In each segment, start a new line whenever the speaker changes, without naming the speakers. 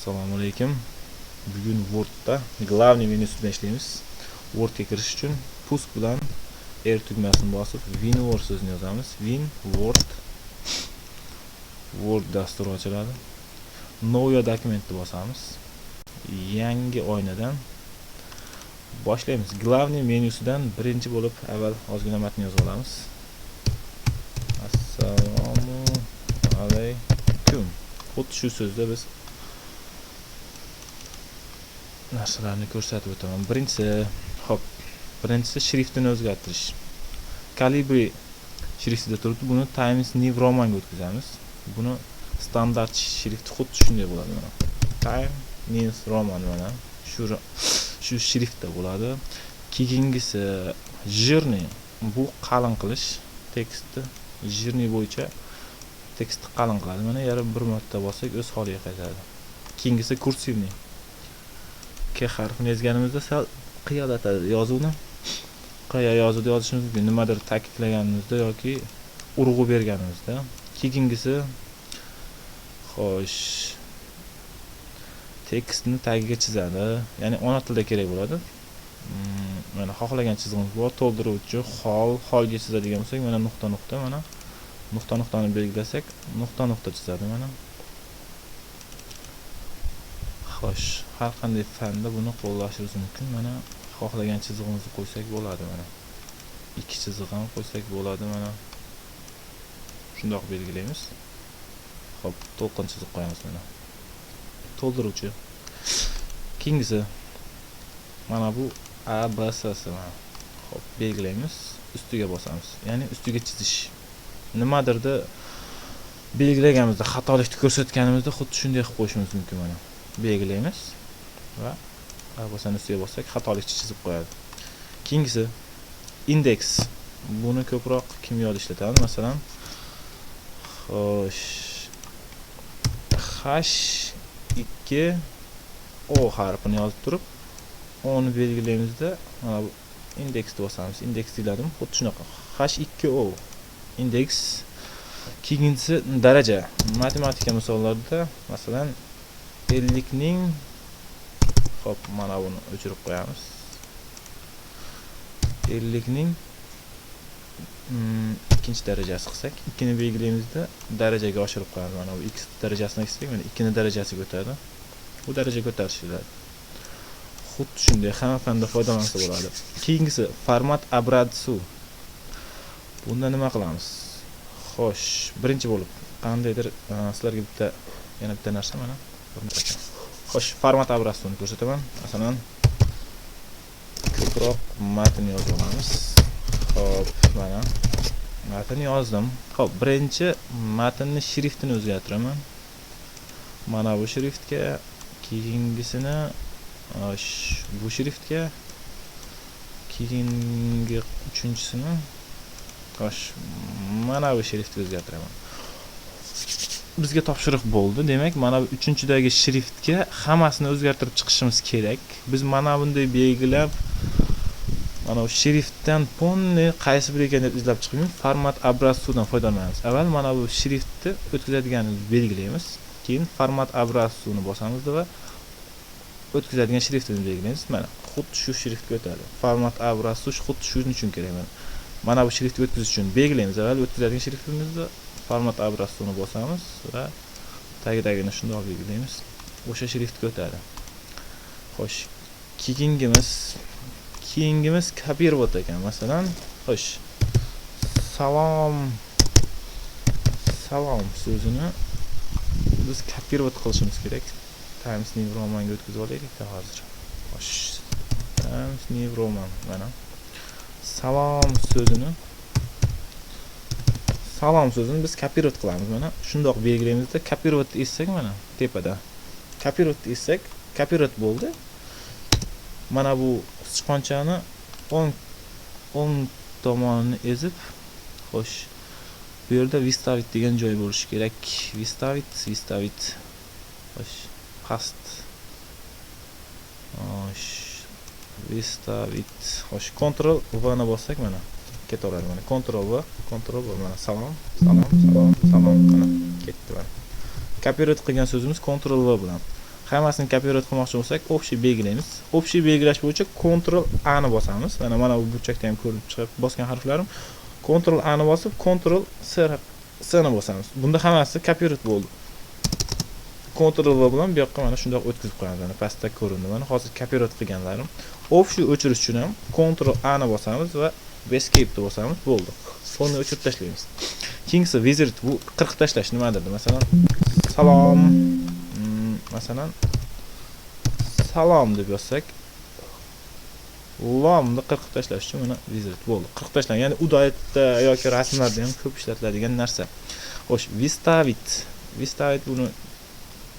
Assalomu alaykum. Bugun Word'da главный menyusida ishlaymiz. Word'ga kirish uchun push bilan R tugmasini bosib WinWord so'zini yozamiz. WinWord Word dasturi ochiladi. New dokumentni bosamiz. Yangi oynadan boshlaymiz. Главный menyusidan birinchi bo'lib avval ozgina matn yozib olamiz. Assalomu alaykum. Xuddi shu so'zda biz narsalarni ko'rsatib o'taman. Birinchisi shriftini o'zgartirish. Calibri shriftida turibdi. Buni Times New Roman'ga o'tkazamiz. Buni standart shrift xuddi shunday bo'ladi mana. Times New Roman mana shu shriftda bo'ladi. Keyingisi jирный. Bu qalin qilish tekstni jирный bo'yicha tekstni qalin qiladi. Mana yana bir marta bossak o'z holiga qaytadi. Keyingisi kursivniy. K harfini yozganimizda sal qiyolatadi yozuvni. Qaya yozuvda yozishimiz mumkin. Nimadir ta'kidlaganimizda yoki urg'u berganimizda. Keyingisi xo'sh tekstni tagiga chizadi. Ya'ni ona tilda kerak bo'ladi. Mana xohlagan chizig'imiz bor. To'ldiruvchi holga chizadigan bo'lsak, mana nuqta mana nuqtani belgilasak, nuqta chizadi mana. Xo'sh, har qanday fanda buni qo'llashingiz mumkin. Mana xohlagan chizig'imizni qo'ysak bo'ladi mana. Ikki chiziq ham qo'ysak bo'ladi mana. Shundoq belgilaymiz. Xo'p, to'lqin chiziq qo'yamiz mana. To'ldiruvchi. Keyingisi mana bu A, B, S mana. Xo'p, belgilaymiz. Ustiga bosamiz. Ya'ni ustiga chizish. Nimadirda belgilaganimizda xatolikni ko'rsatganimizda xuddi shunday qilib qo'yishimiz mumkin mana. Belgilaymiz va bosani ustiga bossak xatolikcha chizib qo'yadi. Keyingisi indeks. Buni ko'proq kimyoda ishlatadi. Masalan, xo'sh H2O harfini yozib turib, onu belgilaymizda mana bu indeksni bosamiz. Indeks deyiladi. Xuddi shunaqa. H2O indeks. Keyingisi daraja. Matematika misollarida masalan 50 ning hop mana buni o'chirib qo'yamiz. 50 ning ikkinchi darajasi qilsak, 2 ni belgilaymizda darajaga oshirib qo'yamiz. Mana bu x darajasini qilsak, mana 2 ni darajasiga o'tadi. Bu daraja ko'tarishadi. Xuddi shunday hamma fanda foydalansa bo'ladi. Keyingisi format образцу. Bunda nima qilamiz? Xo'sh, birinchi bo'lib qandaydir sizlarga yana bitta narsa mana. Xo'sh, format образцuni ko'rsataman. Masalan, ko'proq matn yozib olamiz. Xo'p, mana matn yozdim. Xo'p, birinchi matnning shriftini o'zgartiraman. Mana bu shriftga, keyingisini bu shriftga, keyingi uchinchisini mana bu shriftga o'zgartiraman. Bizga topshiriq bo'ldi. Demak, mana bu 3-chidagi shriftga hammasini o'zgartirib chiqishimiz kerak. Biz mana bunday belgilab, mana bu shriftdan polni qaysi bir ekan deb izlab chiqmaymiz. Format образцуdan foydalanamiz. Avval mana bu shriftni o'tkazadiganimizni belgilaymiz. Keyin format образцуni bosamiz va o'tkazadigan shriftini belgilaymiz. Mana xuddi shu shriftga o'tadi. Format образцу xuddi shuning uchun kerak. Mana bu shriftni o'tkazish uchun belgilaymiz. Avval o'tkazadigan shriftimizni format образцуni bosamiz va tagidagini shundoq belgilaymiz. O'sha shriftga o'tadi. Xo'sh, keyingimiz kopировать ekan. Masalan, xo'sh, salom so'zini biz kopировать qilishimiz kerak. Times New Roman'ga o'tkazib olaylik hozir. Xo'sh, Times New Roman mana. Salom so'zini biz kopировать qilamiz mana. Shundoq belgilaymizda kopировать etsak mana tepada. Kopировать etsak, kopировать bo'ldi. Mana bu sichqonchani o'ng tomonini ezib, xo'sh, bu yerda выставить degan joy bo'lishi kerak. Выставить. Xo'sh, past. Xo'sh, выставить. Xo'sh, Ctrl V ni bossak mana ketaveradi mana. Ctrl V mana salom mana ketdi mana. Kopировать qilgan so'zimiz Ctrl V bilan. hammasini kopировать qilmoqchi bo'lsak, общий belgilaymiz. Общий belgilash bo'yicha Ctrl A ni bosamiz. Mana bu burchakda ham ko'rib chiqib bosgan harflarim. Ctrl A ni bosib, Ctrl C ni bosamiz. Bunda hammasi kopировать bo'ldi. Ctrl V bilan bu yoqqa mana shunday o'tkazib qo'yamiz. Mana pastda ko'rindi. Mana hozir kopировать qilganlarim. Общий o'chirish uchun ham Ctrl A ni bosamiz va Escape ni bosamiz. Bo'ldi. Fonni o'chirib tashlaymiz. Keyingisi Wizard bu qirqib tashlash nimadir? Masalan, salom. Masalan, salom deb yozsak, lomni qirqib tashlash uchun mana Wizard bo'ldi. Qirqib tashlang. Ya'ni udaytda yoki rasmlarda ham ko'p ishlatiladigan narsa. Xo'sh, Vistavit buni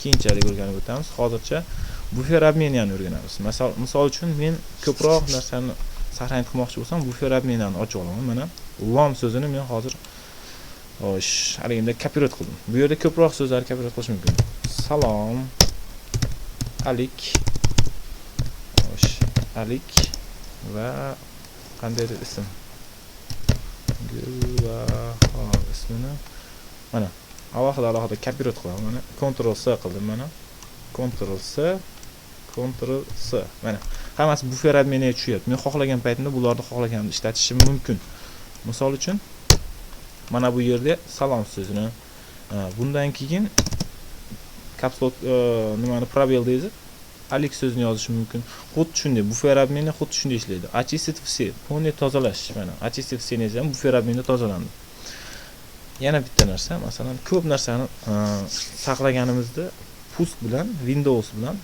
keyinchalik o'rganib o'tamiz. Hozircha buffer обменяni o'rganamiz. Misol uchun men ko'proq narsani saqlanib qilmoqchi bo'lsam, buffer обменяni ochib olaman. Mana lom so'zini men hozir haligida kopировать qildim. Bu yerda ko'proq so'zlarni kopировать qilish mumkin. Salom, alik, alik va qandaydir ism. Gulbahor ismini mana alohida kopировать qilaman. Mana Ctrl C qildim mana. Ctrl C, Ctrl C. Mana hammasi buffer adminiga tushyapti. Men xohlagan paytimda bularni xohlaganimda ishlatishim mumkin. Misol uchun mana bu yerda salom so'zini bundan keyin caps lock nimani probel deydi. Alik so'zini yozish mumkin. Xuddi shunday buffer admini xuddi shunday ishlaydi. Очистить все. Buni tozalash. Mana очистить все ham buffer adminda tozalandi. Yana bitta narsa, masalan, ko'p narsani saqlaganimizda pust bilan, Windows bilan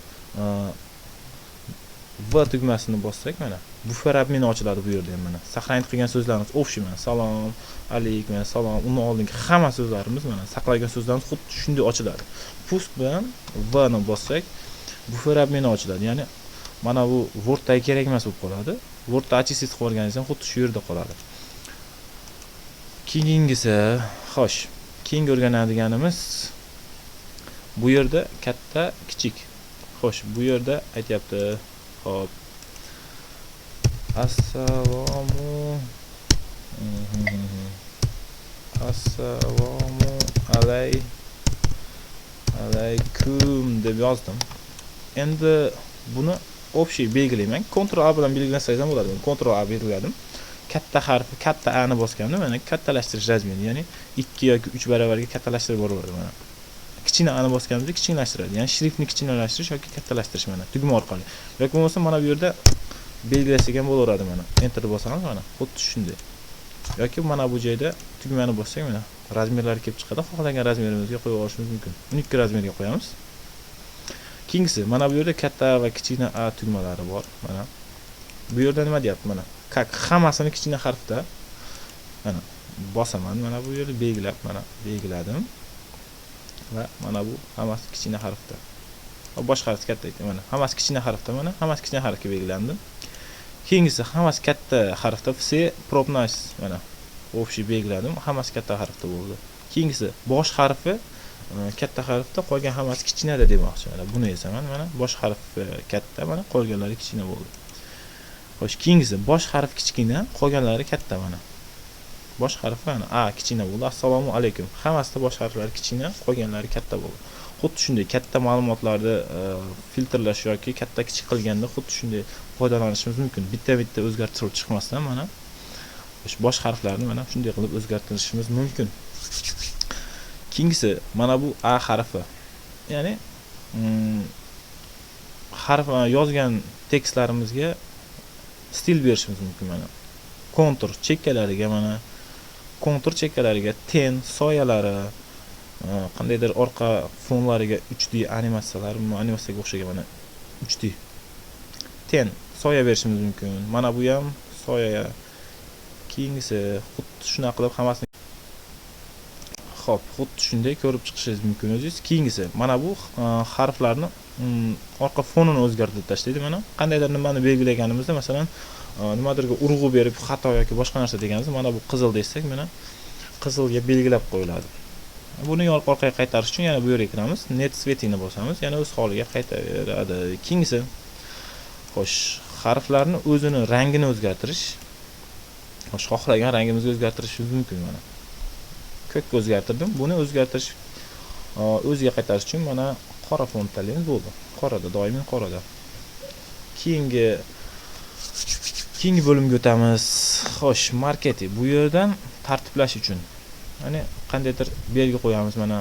V tugmasini bossak, mana buffer admini ochiladi bu yerda ham mana. Saqlanib qilgan so'zlarimiz общий mana salom, alik, mana salom, uni oldingi hamma so'zlarimiz mana saqlagan so'zlarimiz xuddi shunday ochiladi. Pust bilan V ni bossak, buffer admini ochiladi. Ya'ni mana bu Word'da kerak emas bo'lib qoladi. Word'da очистить qilib olganingiz ham xuddi shu yerda qoladi. Keyingisi, xo'sh, keyin o'rganadiganimiz bu yerda katta, kichik. Xo'sh, bu yerda aytayapti, hop. Assalomu alaykum deb yozdim. Endi buni общий belgilayman. Ctrl A bilan belgilasangiz ham bo'ladi. Ctrl A belgiladim. Katta harfi, katta A ni bosgandim. Mana kattalashtirish razmeri, ya'ni 2 yoki 3 baravarga kattalashtirib boraveradi mana. Kichkina A ni bosganimizda kichiklashtiradi. Ya'ni shriftni kichiklashtirish yoki kattalashtirish mana tugma orqali. Yoki bo'lmasa mana bu yerda belgilasak ham bo'laveradi mana. Enter bosamiz mana. Xuddi shunday. Yoki mana bu joyda tugmani bossak mana razmerlar kelib chiqadi. Xohlagan razmerimizga qo'yib olishimiz mumkin. 12 razmerga qo'yamiz. Keyingisi mana bu yerda katta va kichkina A tugmalari bor. Mana bu yerda nima deyapti mana? Hammasini kichkina harfda mana bosaman. Mana bu yerda belgilab, mana belgiladim. Va mana bu hammasi kichkina harfda. Va boshqa harf katta ekan. Mana hammasi kichkina harfda, mana hammasi kichkina harfga belgilandi. Keyingisi hammasi katta harfda, все пробность mana общий belgiladim. Hammasi katta harfda bo'ldi. Keyingisi bosh harfi katta harfda, qolgan hammasi kichkinada demoqchi. Mana buni esa mana bosh harfi katta, mana qolganlari kichkina bo'ldi. Xo'sh, keyingisi bosh harf kichkina, qolganlari katta mana. Bosh harfi mana A kichkina bo'ldi. Assalomu alaykum. Hammasida bosh harflari kichkina, qolganlari katta bo'ldi. Xuddi shunday katta ma'lumotlarni filtrlash yoki katta kichik qilganda xuddi shunday foydalanishimiz mumkin. Bitta-bitta o'zgartirib chiqmasdan mana bosh harflarni mana shunday qilib o'zgartirishimiz mumkin. Keyingisi mana bu A harfi. Ya'ni harf yozgan tekstlarimizga stil berishimiz mumkin mana. Kontur chekkalariga mana kontur chekkalariga ten soyalari, qandaydir orqa fonlariga 3D animatsiyaga o'xshagan mana 3D ten soya berishimiz mumkin. Mana bu ham soya. Keyingisi xuddi shunaqa qilib hammasini xuddi shunday ko'rib chiqishingiz mumkin o'zingiz. Keyingisi mana bu harflarni orqa fonini o'zgartirib tashlaydi mana. Qandaydir nimani belgilaganimizda, masalan, nimadirga urg'u berib xato yoki boshqa narsa deganimizda, mana bu qizil desak, mana qizilga belgilab qo'yiladi. Buni orqaga qaytarish uchun yana bu yerga kiramiz, net svetini bosamiz, yana o'z holiga qaytaveradi. Keyingisi, xo'sh, harflarni o'zini rangini o'zgartirish. Xo'sh, xohlagan rangimizga o'zgartirishimiz mumkin mana. Ko'kka o'zgartirdim. Buni o'zgartirish o'ziga qaytarish uchun mana qora font tanlaymiz, bo'ldi. Qorada, doimiy qorada. Keyingi bo'limga o'tamiz. Xo'sh, marketing. Bu yerdan tartiblash uchun ya'ni qandaydir belgi qo'yamiz mana.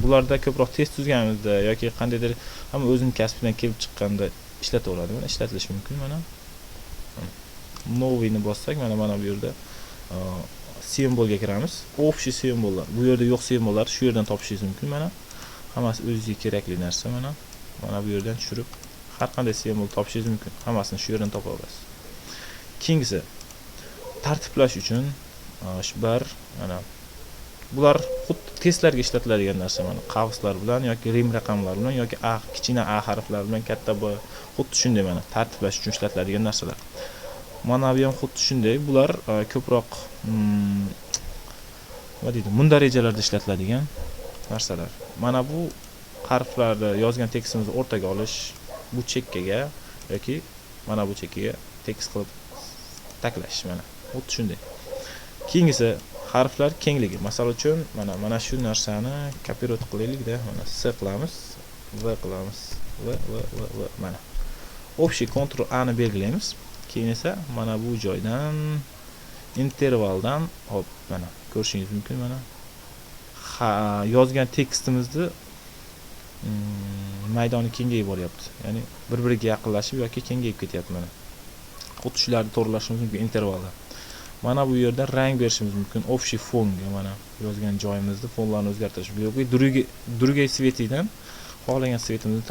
Bularda ko'proq test tuzganimizda yoki qandaydir hamma o'zining kasbidan kelib chiqqanda ishlataveradi. Mana ishlatilishi mumkin mana. Noviyni bossak mana bu yerda simvolga kiramiz. Общий simvollar. Bu yerda yo'q simvollar shu yerdan topishingiz mumkin mana. Hammasi o'zingizga kerakli narsa mana. Mana bu yerdan tushirib har qanday simbol topishingiz mumkin. Hammasini shu yerdan topa olasiz. Keyingisi tartiblash uchun bar mana bular xuddi testlarga ishlatiladigan narsa mana. Qavslar bilan yoki rim raqamlar bilan yoki kichkina a harflari bilan katta b xuddi shunday mana tartiblash uchun ishlatiladigan narsalar. Mana bu ham xuddi shunday. Bular ko'proq nima deydi, mundarejalarda ishlatiladigan narsalar. Mana bu harflarni yozgan tekstimizni o'rtaga olish, bu chekkaga yoki mana bu chekkaga tekst qilib taklash mana. Xuddi shunday. Keyingisi harflar kengligi. Masalan uchun mana shu narsani kopirovat qilaylik-da. Mana S qilamiz, V qilamiz, V mana. Общий Ctrl A ni belgilaymiz. Keyin esa mana bu joydan intervaldan hop mana ko'rishingiz mumkin mana. Yozgan tekstimizni maydoni kengayib boryapti. Ya'ni bir-biriga yaqinlashib yoki kengayib ketyapti mana. Xuddi shularni to'g'rilashimiz mumkin intervalda. Mana bu yerda rang berishimiz mumkin. Общий fonga mana yozgan joyimizni fonlarni o'zgartirish mumkin. Другой цветidan xohlagan cvetimizni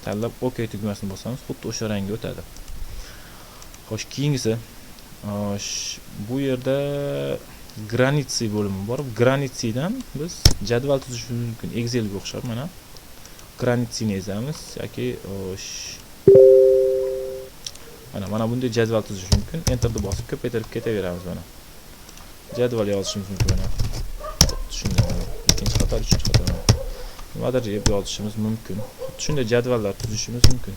tanlab OK tugmasini bosamiz, xuddi o'sha rangga o'tadi. Xo'sh, keyingisi bu yerda granitsi bo'limi bor. Granitsidan biz jadval tuzishimiz mumkin. Excelga o'xshab mana granitsini ezamiz yoki mana bunday jadval tuzish mumkin. Enterni bosib ko'paytirib ketaveramiz mana. Jadval yozishimiz mumkin mana. Shunday mana. Ikkinchi qator, uchinchi qator. Nimadir deb yozishimiz mumkin. Shunday jadvallar tuzishimiz mumkin.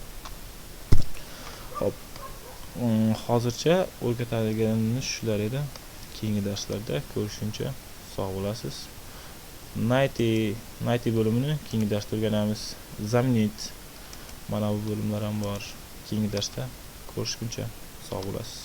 Hop. Hozircha o'rgatadiganimiz shular edi. Keyingi darslarda ko'rishguncha sog' bo'lasiz. Night bo'limini keyingi darsda o'rganamiz. Zamnit mana bu bo'limlar ham bor. Keyingi darsda ko'rishguncha sog' bo'lasiz.